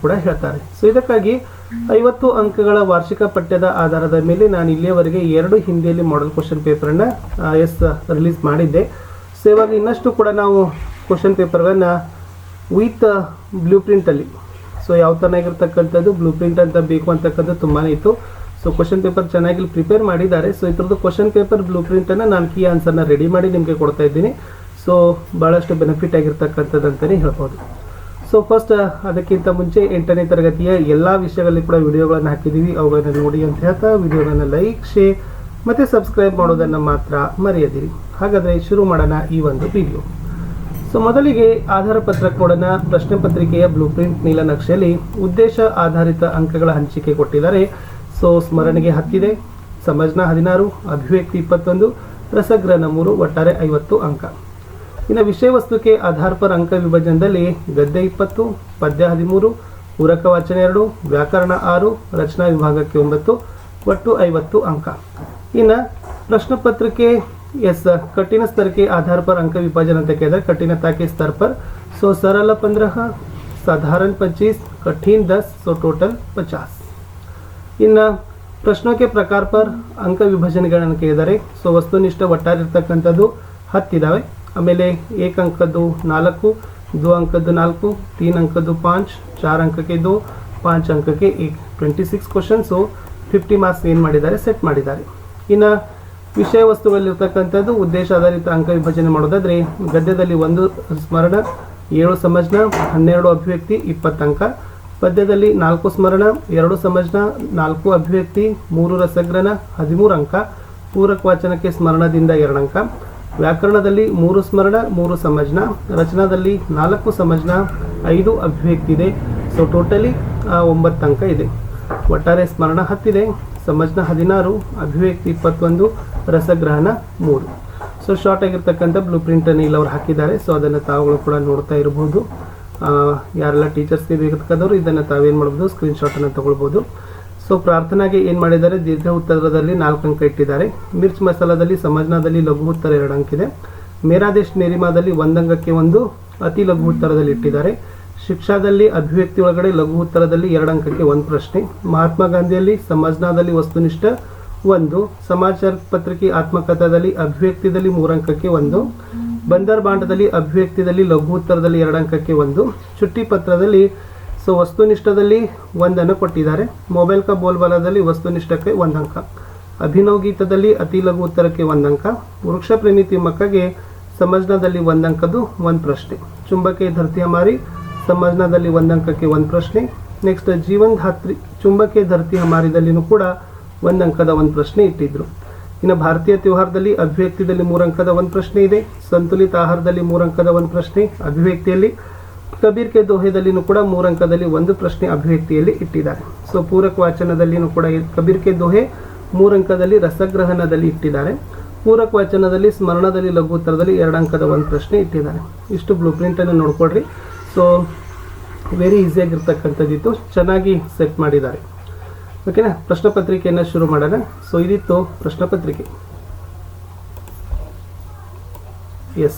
ಕೂಡ ಹೇಳ್ತಾರೆ. ಸೊ ಇದಕ್ಕಾಗಿ 50 ಅಂಕಗಳ ವಾರ್ಷಿಕ ಪಠ್ಯದ ಆಧಾರದ ಮೇಲೆ ನಾನು ಇಲ್ಲಿಯವರೆಗೆ 2 ಹಿಂದಿಯಲ್ಲಿ ಮಾಡೆಲ್ ಕ್ವಶನ್ ಪೇಪರನ್ನು ರಿಲೀಸ್ ಮಾಡಿದ್ದೆ. ಸೊ ಇವಾಗ ಇನ್ನಷ್ಟು ಕೂಡ ನಾವು ಕ್ವಶನ್ ಪೇಪರ್ಗಳನ್ನು ವಿತ್ ಬ್ಲೂ ಪ್ರಿಂಟಲ್ಲಿ, ಸೊ ಯಾವ ಥರನಾಗಿರ್ತಕ್ಕಂಥದ್ದು ಬ್ಲೂ ಪ್ರಿಂಟ್ ಅಂತ ಬೇಕು ಅಂತಕ್ಕಂಥದ್ದು ತುಂಬಾ ಇತ್ತು. ಸೊ ಕ್ವಶನ್ ಪೇಪರ್ ಚೆನ್ನಾಗಿ ಪ್ರಿಪೇರ್ ಮಾಡಿದ್ದಾರೆ. ಸೊ ಇದ್ರದ್ದು ಕ್ವಶನ್ ಪೇಪರ್ ಬ್ಲೂ ಪ್ರಿಂಟನ್ನು ನಾನು ಕೀ ಆನ್ಸರ್ನ ರೆಡಿ ಮಾಡಿ ನಿಮಗೆ ಕೊಡ್ತಾ ಇದ್ದೀನಿ. ಸೊ ಭಾಳಷ್ಟು ಬೆನಿಫಿಟ್ ಆಗಿರ್ತಕ್ಕಂಥದ್ದು ಅಂತಲೇ ಹೇಳ್ಬೋದು. ಸೊ ಫಸ್ಟ್ ಅದಕ್ಕಿಂತ ಮುಂಚೆ 8ನೇ ತರಗತಿಯ ಎಲ್ಲ ವಿಷಯಗಳಲ್ಲಿ ಕೂಡ ವಿಡಿಯೋಗಳನ್ನು ಹಾಕಿದ್ದೀವಿ, ಅವುಗಳನ್ನು ನೋಡಿ ಅಂತ ಹೇಳ್ತಾ ವಿಡಿಯೋಗಳನ್ನು ಲೈಕ್, ಶೇರ್ ಮತ್ತು ಸಬ್ಸ್ಕ್ರೈಬ್ ಮಾಡೋದನ್ನು ಮಾತ್ರ ಮರೆಯದಿರಿ. ಹಾಗಾದರೆ ಶುರು ಮಾಡೋಣ ಈ ಒಂದು ವಿಡಿಯೋ. ಸೊ ಮೊದಲಿಗೆ ಆಧಾರ ಪತ್ರಕ್ಕೆ ನೋಡೋಣ. ಪ್ರಶ್ನೆ ಪತ್ರಿಕೆಯ ಬ್ಲೂ ಪ್ರಿಂಟ್ ನೀಲನಕ್ಷೆಯಲ್ಲಿ ಉದ್ದೇಶ ಆಧಾರಿತ ಅಂಕಗಳ ಹಂಚಿಕೆ ಕೊಟ್ಟಿದ್ದಾರೆ. ಸೊ ಸ್ಮರಣೆಗೆ 10 ಇದೆ, ಸಮಜ್ನ 16, ಅಭಿವ್ಯಕ್ತಿ 21, ರಸಗ್ರಹಣ 3, ಒಟ್ಟಾರೆ 50 ಅಂಕ. ಇನ್ನು ವಿಷಯ ವಸ್ತುಕ್ಕೆ ಆಧಾರ ಪರ ಅಂಕ ವಿಭಜನದಲ್ಲಿ ಗದ್ಯ 20, ಪದ್ಯ 13, ಪೂರಕ ವಾಚನ 2, ವ್ಯಾಕರಣ 6, ರಚನಾ ವಿಭಾಗಕ್ಕೆ 9, ಒಟ್ಟು 50 अंक. ಇನ್ನು प्रश्न पत्रिके कठिन स्तर के आधार पर अंक विभाजन ಅಂತ ಕೇಳಿದ್ರೆ कठिनता के स्तर पर सो सरल 15, साधारण 25, कठिन 10, सो टोटल 50. ಇನ್ನು ಪ್ರಶ್ನೋं के प्रकार पर अंक ವಿಭಜನೆಗಳನ್ನು ಕೇಳಿದರೆ सो वस्तुनिष्ठ ಒಟ್ಟಾರೆ ಇರತಕ್ಕಂತದ್ದು 10 ಇದಾವೆ. ಆಮೇಲೆ 1 ಅಂಕದ್ದು 4, 2 ಅಂಕದ್ದು 4, 3 ಅಂಕದ್ದು 5, 4 ಅಂಕಕ್ಕೆ 2, 5 ಅಂಕಕ್ಕೆ 1, 26 ಕ್ವೆಶ್ಚನ್ಸ್ 50 ಮಾರ್ಕ್ಸ್ ಏನು ಮಾಡಿದ್ದಾರೆ ಸೆಟ್ ಮಾಡಿದ್ದಾರೆ. ಇನ್ನು ವಿಷಯ ವಸ್ತುಗಳಲ್ಲಿರ್ತಕ್ಕಂಥದ್ದು ಉದ್ದೇಶ ಆಧಾರಿತ ಅಂಕ ವಿಭಜನೆ ಮಾಡೋದಾದರೆ ಗದ್ಯದಲ್ಲಿ 1 ಸ್ಮರಣ, 7 ಸಮಜ್ನ, 12 ಅಭಿವ್ಯಕ್ತಿ 20 ಅಂಕ. ಪದ್ಯದಲ್ಲಿ 4 ಸ್ಮರಣ, 2 ಸಮಜ್ನ, 4 ಅಭಿವ್ಯಕ್ತಿ, 3 ರಸಗ್ರಹಣ 13 ಅಂಕ. ಪೂರಕ ವಾಚನಕ್ಕೆ ಸ್ಮರಣದಿಂದ 2 ಅಂಕ. ವ್ಯಾಕರಣದಲ್ಲಿ 3 ಸ್ಮರಣ, 3 ಸಮಜ್ನ, ರಚನಾದಲ್ಲಿ 4 ಸಮಜ್ನ, 5 ಅಭಿವ್ಯಕ್ತಿ ಇದೆ. ಸೊ ಟೋಟಲಿ 9 ಅಂಕ ಇದೆ. ಒಟ್ಟಾರೆ ಸ್ಮರಣ 10 ಇದೆ, ಸಮಜ್ನ 16, ಅಭಿವ್ಯಕ್ತಿ 21, ರಸಗ್ರಹಣ 3. ಸೊ ಶಾರ್ಟ್ ಆಗಿರ್ತಕ್ಕಂಥ ಬ್ಲೂ ಪ್ರಿಂಟನ್ನು ಇಲ್ಲಿ ಅವ್ರು ಹಾಕಿದ್ದಾರೆ. ಸೊ ಅದನ್ನು ತಾವುಗಳು ಕೂಡ ನೋಡ್ತಾ ಇರಬಹುದು. ಯಾರೆಲ್ಲ ಟೀಚರ್ಸ್ಗೆ ಬೇಕಾದವರು ಇದನ್ನು ತಾವೇನು ಮಾಡ್ಬೋದು, ಸ್ಕ್ರೀನ್ಶಾಟನ್ನು ತಗೊಳ್ಬೋದು. ಸೊ ಪ್ರಾರ್ಥನಾಗೆ ಏನು ಮಾಡಿದ್ದಾರೆ, ದೀರ್ಘ ಉತ್ತರದಲ್ಲಿ 4 ಅಂಕ ಇಟ್ಟಿದ್ದಾರೆ. ಮಿರ್ಚ್ ಮಸಾಲದಲ್ಲಿ ಸಮಜ್ನದಲ್ಲಿ ಲಘು ಉತ್ತರ 2 ಅಂಕ ಇದೆ. ಮೇರಾದೇಶ್ ನೇರಿಮಾದಲ್ಲಿ 1 ಅಂಕಕ್ಕೆ 1 ಅತಿ ಲಘು ಉತ್ತರದಲ್ಲಿ ಇಟ್ಟಿದ್ದಾರೆ. ಶಿಕ್ಷಾದಲ್ಲಿ ಅಭಿವ್ಯಕ್ತಿ ಒಳಗಡೆ ಲಘು ಉತ್ತರದಲ್ಲಿ 2 ಅಂಕಕ್ಕೆ 1 ಪ್ರಶ್ನೆ. ಮಹಾತ್ಮ ಗಾಂಧಿಯಲ್ಲಿ ಸಮಜ್ನಾದಲ್ಲಿ ವಸ್ತುನಿಷ್ಠ 1, ಸಮಾಚಾರ ಪತ್ರಿಕೆ ಆತ್ಮಕಥಾದಲ್ಲಿ ಅಭಿವ್ಯಕ್ತಿಯಲ್ಲಿ 3 ಅಂಕಕ್ಕೆ 1, ಬಂದರ್ ಬಾಂಡದಲ್ಲಿ ಅಭಿವ್ಯಕ್ತಿಯಲ್ಲಿ ಲಘು ಉತ್ತರದಲ್ಲಿ 2 ಅಂಕಕ್ಕೆ 1, ಚುಟ್ಟಿ ಪತ್ರದಲ್ಲಿ ಸೊ ವಸ್ತುನಿಷ್ಠದಲ್ಲಿ 1 ಅನ್ನು ಕೊಟ್ಟಿದ್ದಾರೆ. ಮೊಬೈಲ್ ಕಾ ಬೋಲ್ಬಾಲದಲ್ಲಿ ವಸ್ತುನಿಷ್ಠಕ್ಕೆ 1 ಅಂಕ. ಅಭಿನವ್ ಗೀತದಲ್ಲಿ ಅತಿ ಲಘು ಉತ್ತರಕ್ಕೆ 1 ಅಂಕ. ವೃಕ್ಷ ಪ್ರೇಮಿ ತಿಮ್ಮಕ್ಕಗೆ ಸಮಜ್ನದಲ್ಲಿ 1 ಅಂಕದ್ದು 1 ಪ್ರಶ್ನೆ. ಚುಂಬಕೆ ಧರ್ತಿ ಹಮಾರಿ ಸಮಜ್ನದಲ್ಲಿ 1 ಅಂಕಕ್ಕೆ 1 ಪ್ರಶ್ನೆ. ನೆಕ್ಸ್ಟ್ ಜೀವನ್ ಧಾತ್ರಿ ಚುಂಬಕೆ ಧರ್ತಿ ಹಮಾರಿದಲ್ಲಿನೂ ಕೂಡ 1 ಅಂಕದ 1 ಪ್ರಶ್ನೆ ಇಟ್ಟಿದ್ರು. ಇನ್ನು ಭಾರತೀಯ ತ್ಯೋಹಾರದಲ್ಲಿ ಅಭಿವ್ಯಕ್ತಿಯಲ್ಲಿ 3 ಅಂಕದ 1 ಪ್ರಶ್ನೆ ಇದೆ. ಸಂತುಲಿತ ಆಹಾರದಲ್ಲಿ 3 ಅಂಕದ 1 ಪ್ರಶ್ನೆ ಅಭಿವ್ಯಕ್ತಿಯಲ್ಲಿ. ಕಬೀರ್ ಕೆ ದೋಹೆದಲ್ಲಿನೂ ಕೂಡ 3 ಅಂಕದಲ್ಲಿ 1 ಪ್ರಶ್ನೆ ಅಭಿವ್ಯಕ್ತಿಯಲ್ಲಿ ಇಟ್ಟಿದ್ದಾರೆ. ಸೊ ಪೂರಕ ವಾಚನದಲ್ಲಿನೂ ಕೂಡ ಕಬೀರ್ ಕೆ ದೋಹೆ 3 ಅಂಕದಲ್ಲಿ ರಸಗ್ರಹಣದಲ್ಲಿ ಇಟ್ಟಿದ್ದಾರೆ. ಪೂರಕ ವಾಚನದಲ್ಲಿ ಸ್ಮರಣದಲ್ಲಿ ಲಘು ಉತ್ತರದಲ್ಲಿ 2 ಅಂಕದ 1 ಪ್ರಶ್ನೆ ಇಟ್ಟಿದ್ದಾರೆ. ಇಷ್ಟು ಬ್ಲೂ ಪ್ರಿಂಟನ್ನು ನೋಡ್ಕೊಳ್ರಿ. ಸೊ ವೆರಿ ಈಸಿಯಾಗಿರ್ತಕ್ಕಂಥದ್ದಿತ್ತು, ಚೆನ್ನಾಗಿ ಸೆಟ್ ಮಾಡಿದ್ದಾರೆ. ಓಕೆನಾ, ಪ್ರಶ್ನೆ ಪತ್ರಿಕೆಯನ್ನು ಶುರು ಮಾಡೋಣ. ಸೊ ಇದಿತ್ತು ಪ್ರಶ್ನೆ ಪತ್ರಿಕೆ. यस,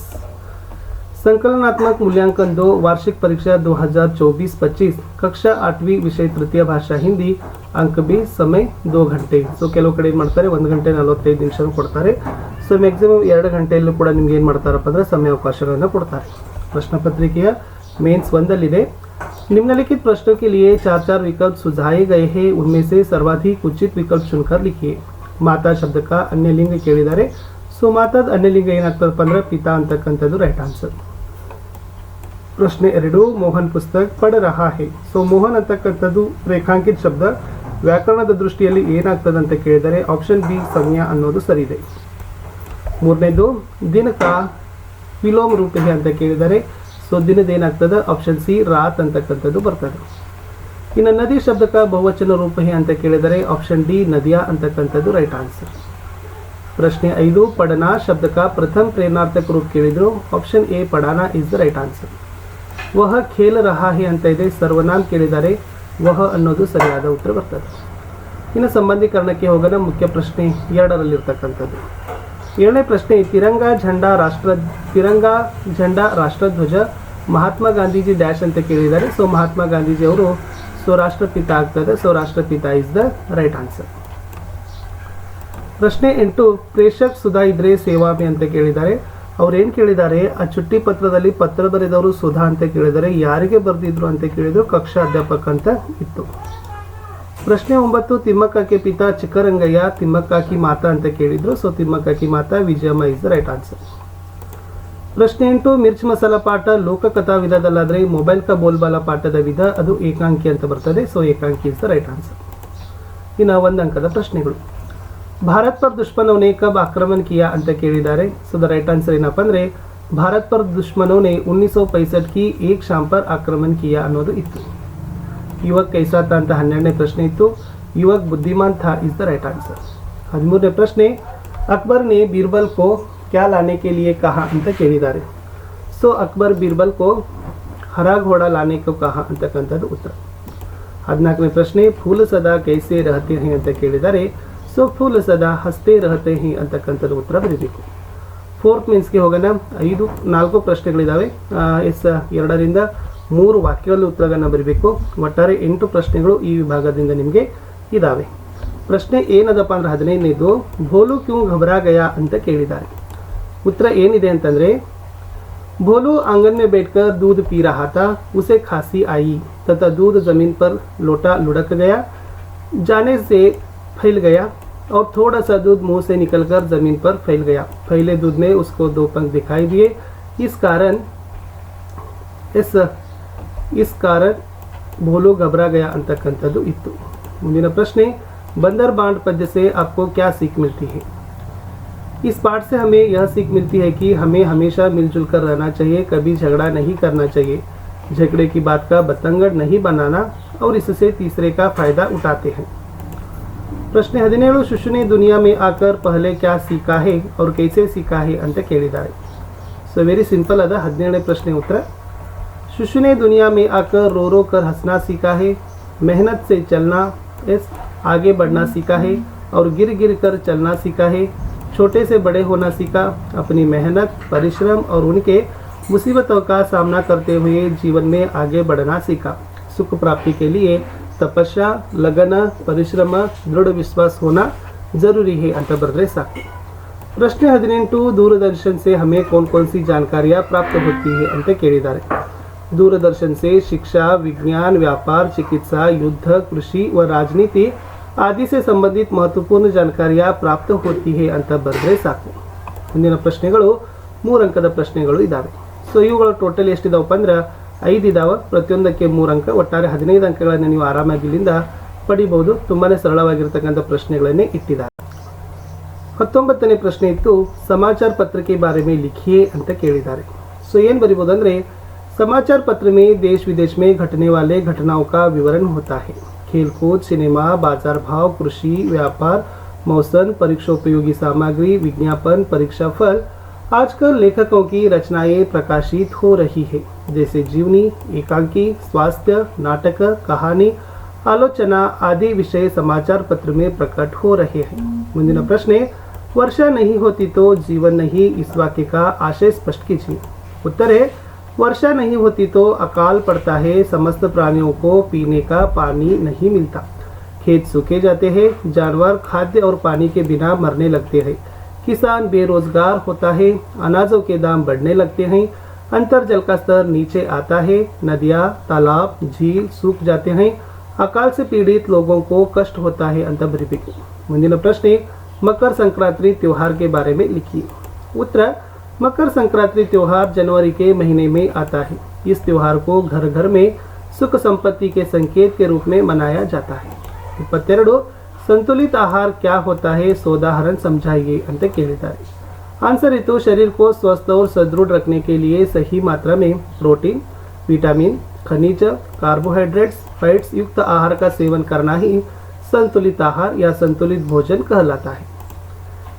संकलनात्मक मूल्यांकन 2 वार्षिक परीक्षा 2024-25 कक्षा 8वीं विषय तृतीय भाषा हिंदी अंक 20 समय 2 घंटे. ಸೊ ಕೆಲವು ಕಡೆ ಏನು ಮಾಡ್ತಾರೆ 1 ಗಂಟೆ 45 ನಿಮಿಷ ಕೊಡ್ತಾರೆ. ಸೊ ಮ್ಯಾಕ್ಸಿಮಮ್ 2 ಗಂಟೆಯಲ್ಲೂ ಕೂಡ ನಿಮ್ಗೆ ಏನು ಮಾಡ್ತಾರಪ್ಪ ಅಂದರೆ ಸಮಯಾವಕಾಶಗಳನ್ನು ಕೊಡ್ತಾರೆ. ಪ್ರಶ್ನೆ ಪತ್ರಿಕೆಯ ಮೇನ್ಸ್ 1 निम्नलिखित प्रश्नों के लिए 4 विकल्प सुझाए गए हैं, उनमें से सर्वाधिक उचित विकल्प चुनकर लिखिए. माता शब्द का अन्य लिंग ಕೇಳಿದ್ದಾರೆ. ಸೊ ಮಾತಾದ अन्य लिंग ಏನಾಗ್ತದಪ್ಪ ಅಂದ್ರೆ ಪಿತಾ ಅಂತಕ್ಕಂಥದ್ದು ರೈಟ್ ಆನ್ಸರ್. ಪ್ರಶ್ನೆ 2, ಮೋಹನ್ ಪುಸ್ತಕ ಪಢ ರಹಾ ಹೈ. ಸೊ ಮೋಹನ್ ಅಂತಕ್ಕಂಥದ್ದು ರೇಖಾಂಕಿತ ಶಬ್ದ. ವ್ಯಾಕರಣದ ದೃಷ್ಟಿಯಲ್ಲಿ ಏನಾಗ್ತದೆ ಅಂತ ಕೇಳಿದರೆ ಆಪ್ಷನ್ ಬಿ ಸಂಜ್ಞಾ ಅನ್ನೋದು ಸರಿ ಇದೆ. 3ನೇದು ದಿನಕ ವಿಲೋಮ ರೂಪ ಅಂತ ಕೇಳಿದರೆ ಸೊ ದಿನದ ಏನಾಗ್ತದೆ ಆಪ್ಷನ್ ಸಿ ರಾತ್ ಅಂತಕ್ಕಂಥದ್ದು ಬರ್ತದೆ. ಇನ್ನು ನದಿ ಶಬ್ದಕ ಬಹುವಚನ ರೂಪ ಅಂತ ಕೇಳಿದರೆ ಆಪ್ಷನ್ ಡಿ ನದಿಯಾ ಅಂತಕ್ಕಂಥದ್ದು ರೈಟ್ ಆನ್ಸರ್. ಪ್ರಶ್ನೆ 5, ಪಡನಾ ಶಬ್ದಕ ಪ್ರಥಮ ಪ್ರೇರಣಾರ್ಥಕ ರೂಪ ಕೇಳಿದ್ರು. ಆಪ್ಷನ್ ಎ ಪಡಾನಾ ಇಸ್ ದ ರೈಟ್ ಆನ್ಸರ್. ವಹ ಖೇಲ ರಹಾ ಹೇ ಅಂತ ಇದೆ, ಸರ್ವನಾಮ ಕೇಳಿದರೆ ವಹ ಅನ್ನೋದು ಸರಿಯಾದ ಉತ್ತರ ಬರ್ತದೆ. ಇನ್ನು ಸಂಬಂಧೀಕರಣಕ್ಕೆ ಹೋಗೋಣ. ಮುಖ್ಯ ಪ್ರಶ್ನೆ 2ರಲ್ಲಿರ್ತಕ್ಕಂಥದ್ದು. 7ನೇ ಪ್ರಶ್ನೆ, ತಿರಂಗ झंडा राष्ट्रध्वज ಮಹಾತ್ಮ ಗಾಂಧೀಜಿ ಡ್ಯಾಶ್ ಅಂತ ಕೇಳಿದ್ದಾರೆ. ಸೊ ಮಹಾತ್ಮ ಗಾಂಧೀಜಿ ಅವರು ಸ್ವರಾಷ್ಟ್ರಪಿತ ಆಗ್ತದೆ. ಸ್ವರಾಷ್ಟ್ರಪಿತ ಇಸ್ ದ ರೈಟ್ ಆನ್ಸರ್. ಪ್ರಶ್ನೆ 8, ಪ್ರೇಷಕ್ ಸುಧಾ ಇದ್ರೆ ಸೇವಾಮೆ ಅಂತ ಕೇಳಿದ್ದಾರೆ. ಅವ್ರು ಏನು ಕೇಳಿದ್ದಾರೆ, ಆ ಚುಟ್ಟಿ ಪತ್ರದಲ್ಲಿ ಪತ್ರ ಬರೆದವರು ಸುಧಾ ಅಂತ ಕೇಳಿದ್ದಾರೆ. ಯಾರಿಗೆ ಬರೆದಿದ್ರು ಅಂತ ಕೇಳಿದ್ರು, ಕಕ್ಷಾ ಅಧ್ಯಾಪಕ ಅಂತ ಇತ್ತು. ಪ್ರಶ್ನೆ 9, ತಿಮ್ಮಕ್ಕಕ್ಕೆ ಪಿತಾ ಚಿಕ್ಕರಂಗಯ್ಯ, ತಿಮ್ಮಕ್ಕಾಕಿ ಮಾತಾ ಅಂತ ಕೇಳಿದ್ರು. ಸೊ ತಿಮ್ಮಕ್ಕಾಕಿ ಮಾತಾ Vijayamma is the right answer. ಪ್ರಶ್ನೆ 8, ಮಿರ್ಚ್ ಮಸಾಲ ಪಾಠ ಲೋಕಕಥಾ ವಿಧದಲ್ಲಾದರೆ ಮೊಬೈಲ್ ಕಾ ಬೋಲ್ಬಾಲ ಪಾಠದ ವಿಧ ಅದು ಏಕಾಂಕಿ ಅಂತ ಬರ್ತದೆ. ಸೊ ಏಕಾಂಕಿ ಇಸ್ ದ ರೈಟ್ ಆನ್ಸರ್. ಇನ್ನು 1 ಅಂಕದ ಪ್ರಶ್ನೆಗಳು. ಭಾರತ್ ಪರ್ ದುಶ್ಮನೋನೆ ಕಬ್ ಆಕ್ರಮಣ ಕಿಯಾ ಅಂತ ಕೇಳಿದ್ದಾರೆ. ಸೊ ದ ರೈಟ್ ಆನ್ಸರ್ ಏನಪ್ಪ ಅಂದರೆ ಭಾರತ್ ಪರ್ ದುಶ್ಮನೋನೆ 1965 ಕಿ ಏಕ್ ಶಾಮ್ ಪರ್ ಆಕ್ರಮಣ ಕಿಯಾ ಅನ್ನೋದು ಇತ್ತು. ಯುವಕ್ ಕೈಸಾ ತಾ ಅಂತ 12ನೇ ಪ್ರಶ್ನೆ ಇತ್ತು. ಯುವಕ್ ಬುದ್ಧಿಮಾನ್ ಥಾ ಇಸ್ ದ ರೈಟ್ ಆನ್ಸರ್. 13ನೇ ಪ್ರಶ್ನೆ, ಅಕ್ಬರ್ ನೆ ಬೀರ್ಬಲ್ ಕೋ ಕ್ಯಾ ಲಾನೆ ಕೆ ಲಿಯೆ ಕಹಾ ಅಂತ ಕೇಳಿದ್ದಾರೆ. ಸೊ ಅಕ್ಬರ್ ಬೀರ್ಬಲ್ ಕೋ ಹರಾ ಘೋಡಾ ಲಾನೆ ಕೋ ಕಹಾ ಅಂತಕ್ಕಂಥದ್ದು ಉತ್ತರ. 14ನೇ ಪ್ರಶ್ನೆ, ಫೂಲ್ ಸದಾ ಕೈಸೆ ರಹತೆ ಹೈ ಅಂತ ಕೇಳಿದ್ದಾರೆ. ಸೊ ಫೂಲ್ ಸದಾ ಹಸ್ತೆ ರಹತೆ ಹೈ ಅಂತಕ್ಕಂಥದ್ದು ಉತ್ತರ ಬರೀಬೇಕು. 4th ಮೀನ್ಸ್ಗೆ ಹೋಗೋಣ. 4 ಪ್ರಶ್ನೆಗಳಿದ್ದಾವೆ. 2ರಿಂದ 3 ವಾಕ್ಯಗಳಲ್ಲಿ ಉತ್ತರಗಳನ್ನು ಬರೀಬೇಕು. ಒಟ್ಟಾರೆ 8 ಪ್ರಶ್ನೆಗಳು ಈ ವಿಭಾಗದಿಂದ ನಿಮಗೆ ಇದ್ದಾವೆ. ಪ್ರಶ್ನೆ ಏನದಪ್ಪ ಅಂದ್ರೆ 15ನೇದು, ಭೋಲು ಕ್ಯೂ ಘಬರಾ ಗಯಾ ಅಂತ ಕೇಳಿದ್ದಾರೆ. ಉತ್ತರ ಏನಿದೆ ಅಂತಂದರೆ, भोलू आंगन में बैठकर दूध पी रहा था, उसे खांसी आई तथा दूध जमीन पर लोटा लुढ़क गया, जाने से फैल गया और थोड़ा सा दूध मुंह से निकलकर जमीन पर फैल गया. फैले दूध में उसको 2 पंख दिखाई दिए. इस कारण भोलू घबरा गया ಅಂತಕ್ಕಂಥದ್ದು ಇತ್ತು. ಮುಂದಿನ ಪ್ರಶ್ನೆ, बंदर बांट पद्य से आपको क्या सीख मिलती है? इस पाठ से हमें यह सीख मिलती है कि हमें हमेशा मिलजुल कर रहना चाहिए, कभी झगड़ा नहीं करना चाहिए, झगड़े की बात का बतंगड़ नहीं बनाना और इससे तीसरे का फायदा उठाते हैं. प्रश्न 17, शिशु ने दुनिया में आकर पहले क्या सीखा है और कैसे सीखा है ಅಂತ ಕೇಳಿದ್ದಾರೆ. ಸೊ ವೆರಿ ಸಿಂಪಲ್ ಅದ 17ನೇ ಪ್ರಶ್ನೆ ಉತ್ತರ. शिशु ने दुनिया में आकर रो रो कर हंसना सीखा है, मेहनत से चलना आगे बढ़ना सीखा है और गिर गिर कर चलना सीखा है, छोटे से बड़े होना सीखा, अपनी मेहनत परिश्रम और उनके मुसीबतों का सामना करते हुए जीवन में आगे बढ़ना सीखा, सुख प्राप्ति के लिए तपस्या लगन परिश्रम दृढ़ विश्वास होना जरूरी है ಅಂತ ಬರೆದ್ರೆ ಸಾಕು. ಪ್ರಶ್ನೆ 18, दूरदर्शन से हमें कौन कौन सी जानकारियाँ प्राप्त होती है ಅಂತ ಕೇಳಿದ್ದಾರೆ. दूरदर्शन से शिक्षा, विज्ञान, व्यापार, चिकित्सा, युद्ध, कृषि व राजनीति आदि से संबंधित महत्वपूर्ण जानकारियाँ प्राप्त होती है ಅಂತ ಬರೆದ್ರೆ ಸಾಕು. ಮುಂದಿನ ಪ್ರಶ್ನೆಗಳು 3 ಅಂಕದ ಪ್ರಶ್ನೆಗಳು ಇದ್ದಾವೆ. ಸೊ ಇವುಗಳ ಟೋಟಲ್ ಎಷ್ಟಿದಾವಪ್ಪ ಅಂದ್ರೆ 5 ಇದಾವೆ. ಪ್ರತಿಯೊಂದಕ್ಕೆ 3 ಅಂಕ, ಒಟ್ಟಾರೆ 15 ಅಂಕಗಳನ್ನು ನೀವು ಆರಾಮಾಗಿ ಇಲ್ಲಿಂದ ಪಡಿಬಹುದು. ತುಂಬಾ ಸರಳವಾಗಿರ್ತಕ್ಕಂಥ ಪ್ರಶ್ನೆಗಳನ್ನೇ ಇಟ್ಟಿದ್ದಾರೆ. 19ನೇ ಪ್ರಶ್ನೆ ಇತ್ತು, समाचार पत्र के बारे में लिखिए ಅಂತ ಕೇಳಿದ್ದಾರೆ. ಸೊ ಏನು ಬರಿಬಹುದು ಅಂದರೆ, समाचार पत्र में देश विदेश में घटने वाले घटनाओं का विवरण होता है. खेल कूद, सिनेमा, बाजार भाव, कृषि, व्यापार, मौसम, परीक्षोपयोगी सामग्री, विज्ञापन, परीक्षा फल. आजकल लेखकों की रचनाएं प्रकाशित हो रही है, जैसे जीवनी, एकांकी, स्वास्थ्य, नाटक, कहानी, आलोचना आदि विषय समाचार पत्र में प्रकट हो रहे हैं. ಮುಂದಿನ ಪ್ರಶ್ನೆ, वर्षा नहीं होती तो जीवन नहीं, इस वाक्य का आशय स्पष्ट कीजिए. उत्तर है, वर्षा नहीं होती तो अकाल पड़ता है, समस्त प्राणियों को पीने का पानी नहीं मिलता, खेत सूखे जाते हैं, जानवर खाद्य और पानी के बिना मरने लगते हैं, किसान बेरोजगार होता है, अनाजों के दाम बढ़ने लगते हैं, अंतर्जल का स्तर नीचे आता है, नदियाँ तालाब झील सूख जाते हैं, अकाल से पीड़ित लोगों को कष्ट होता है ಅಂತ ಬರೀಬೇಕು. ಮುಂದಿನ ಪ್ರಶ್ನೆ, मकर संक्रांति त्योहार के बारे में लिखिए. उत्तर, मकर संक्रांति त्योहार जनवरी के महीने में आता है. इस त्योहार को घर घर में सुख संपत्ति के संकेत के रूप में मनाया जाता है. 22, संतुलित आहार क्या होता है, सोदाहरण समझाइए ಅಂತ ಕೇಳಿದ್ದಾರೆ. आंसर इतो शरीर को स्वस्थ और सदृढ़ रखने के लिए सही मात्रा में प्रोटीन, विटामिन, खनिज, कार्बोहाइड्रेट्स, फैट्स युक्त आहार का सेवन करना ही संतुलित आहार या संतुलित भोजन कहलाता है.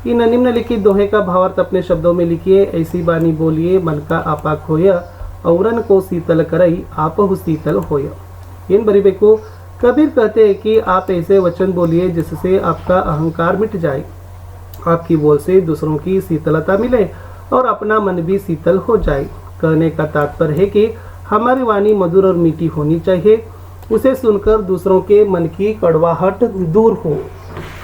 इन निम्नलिखित दोहे का भावार्थ अपने शब्दों में लिखिए. ऐसी बानी बोलिए, मन का आपा खोय, औरन को शीतल करई, आपहु शीतल होय. इन बरीबेको, कबीर कहते हैं कि आप ऐसे वचन बोलिए जिससे आपका अहंकार मिट जाए, आपकी बोल से दूसरों की शीतलता मिले और अपना मन भी शीतल हो जाए. कहने का तात्पर्य है कि हमारी वाणी मधुर और मीठी होनी चाहिए, उसे सुनकर दूसरों के मन की कड़वाहट दूर हो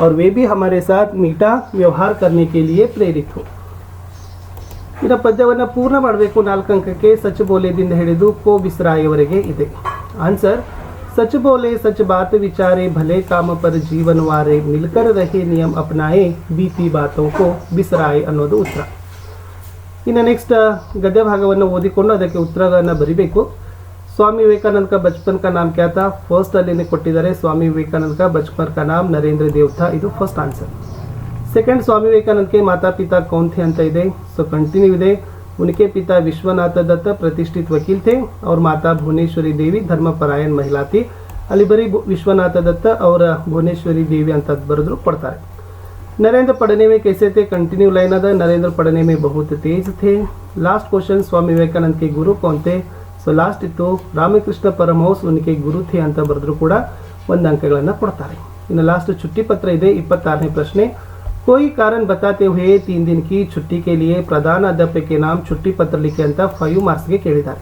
और वे भी हमारे साथ मीठा व्यवहार करने के लिए प्रेरित हो. ಇನ್ನು ಪದ್ಯವನ್ನು ಪೂರ್ಣ ಮಾಡಬೇಕು. 4 ಅಂಕಕ್ಕೆ ಸಚ್ ಬೋಲೆದಿಂದ ಹಿಡಿದು ಕೋ ಬಿಸ್ರಾಯವರೆಗೆ ಇದೆ. ಆನ್ಸರ್ सच बोले सच बात विचारे भले काम पर जीवन वारे मिलकर रहे नियम अपनाए बीती बातों को बिसराए ಅನ್ನೋದು ಉತ್ತರ. ಇನ್ನು ನೆಕ್ಸ್ಟ್ ಗದ್ಯ ಭಾಗವನ್ನು ಓದಿಕೊಂಡು ಅದಕ್ಕೆ ಉತ್ತರಗಳನ್ನು ಬರಿಬೇಕು. स्वामी विवेकानंद का बचपन का नाम क्या था? फर्स्ट ಅಲ್ಲಿ ಕೊಟ್ಟಿದ್ದಾರೆ. स्वामी विवेकानंद का बचपन का नाम नरेंद्र देव था. ಇದು first answer. Second Swami Vivekananda के माता पिता कौन थे ಅಂತ ಇದೆ. ಸೊ ಕಂಟಿನ್ಯೂ ಇದೆ. उनके पिता विश्वनाथ दत्त प्रतिष्ठित वकील थे और माता भुवनेश्वरी देवी धर्मपरायण महिला थी. ಅಲ್ಲಿ ಬರೀ विश्वनाथ दत्त और भुवनेश्वरी देवी ಅಂತ ಬರೆದ್ರು ಕೊಡ್ತಾರೆ. नरेंद्र पढ़ने में कैसे थे? Continue line अದ. नरेंद्र पढ़ने में बहुत तेज थे. लास्ट क्वेश्चन स्वामी विवेकानंद के गुरु कौन थे? ಸೊ ಲಾಸ್ಟ್ ಇತ್ತು ರಾಮಕೃಷ್ಣ ಪರಮಹಂಸ ಉನ್ಕೆ ಗುರು ಥೇ ಅಂತ ಬರೆದ್ರು ಕೂಡ 1 ಅಂಕಗಳನ್ನು ಕೊಡ್ತಾರೆ. ಇನ್ನು ಲಾಸ್ಟ್ छुट्टी पत्र ಇದೆ. 26ನೇ ಪ್ರಶ್ನೆ. कोई कारण बताते हुए 3 दिन की छुट्टी के लिए प्रधान अध्यापक के नाम छुट्टी पत्र लिखे ಅಂತ 5 ಮಾರ್ಕ್ಸ್ಗೆ ಕೇಳಿದ್ದಾರೆ.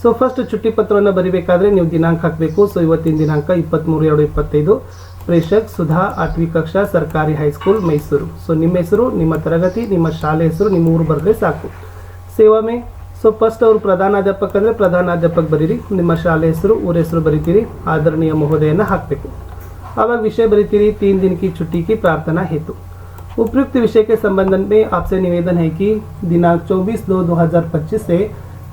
ಸೊ ಫಸ್ಟ್ छुट्टी ಪತ್ರವನ್ನು ಬರಿಬೇಕಾದ್ರೆ ನೀವು ದಿನಾಂಕ ಹಾಕಬೇಕು. ಸೊ ಇವತ್ತಿನ ದಿನಾಂಕ 23/2/25. ಪ್ರೇಷಕ್ ಸುಧಾ 8वीं ಕಕ್ಷಾ ಸರ್ಕಾರಿ ಹೈಸ್ಕೂಲ್ ಮೈಸೂರು. ಸೊ ನಿಮ್ಮ ಹೆಸರು, ನಿಮ್ಮ ತರಗತಿ, ನಿಮ್ಮ ಶಾಲೆ ಹೆಸರು, ನಿಮ್ಮ ಊರು ಬರೆದ್ರೆ ಸಾಕು. ಸೇವಾ ಮೇ ಸೊ ಫಸ್ಟ್ ಅವರು ಪ್ರಧಾನಾಧ್ಯಾಪಕ ಅಂದರೆ ಪ್ರಧಾನಾಧ್ಯಾಪಕ ಬರೀರಿ. ನಿಮ್ಮ ಶಾಲೆ ಹೆಸರು, ಊರ ಹೆಸರು ಬರೀತೀರಿ. ಆದರಣೀಯ ಮಹೋದಯನ ಹಾಕಬೇಕು. ಆವಾಗ ವಿಷಯ ಬರೀತೀರಿ 3 दिन की छुट्टी की प्रार्थना हेतु. उपयुक्त विषय के संबंध में आपसे निवेदन है कि दिनांक 24/2/2025 से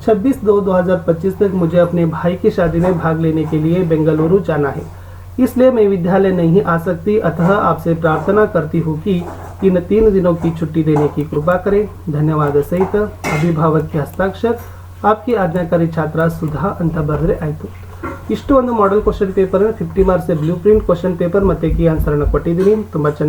26/2/2025 तक मुझे अपने भाई की शादी में भाग लेने के लिए बेंगलुरु जाना है, इसलिए मैं विद्यालय नहीं आ सकती. अतः आपसे प्रार्थना करती हूँ कि इन 3 दिनों की छुट्टी देने की कृपा करें. धन्यवाद सहित अभिभावक के हस्ताक्षर, आपकी आज्ञाकारी छात्रा सुधा ಅಂತ ಬರೆದ್ರೆ ಆಯಿತು. ಇಷ್ಟು ಒಂದು model question paper 50 marks blue print question paper ಮತ್ತೆ ಕೀ ಆನ್ಸರ್ ಅನ್ನು ಕೊಟ್ಟಿದ್ದೀನಿ. ತುಂಬ ಚೆನ್ನಾಗಿ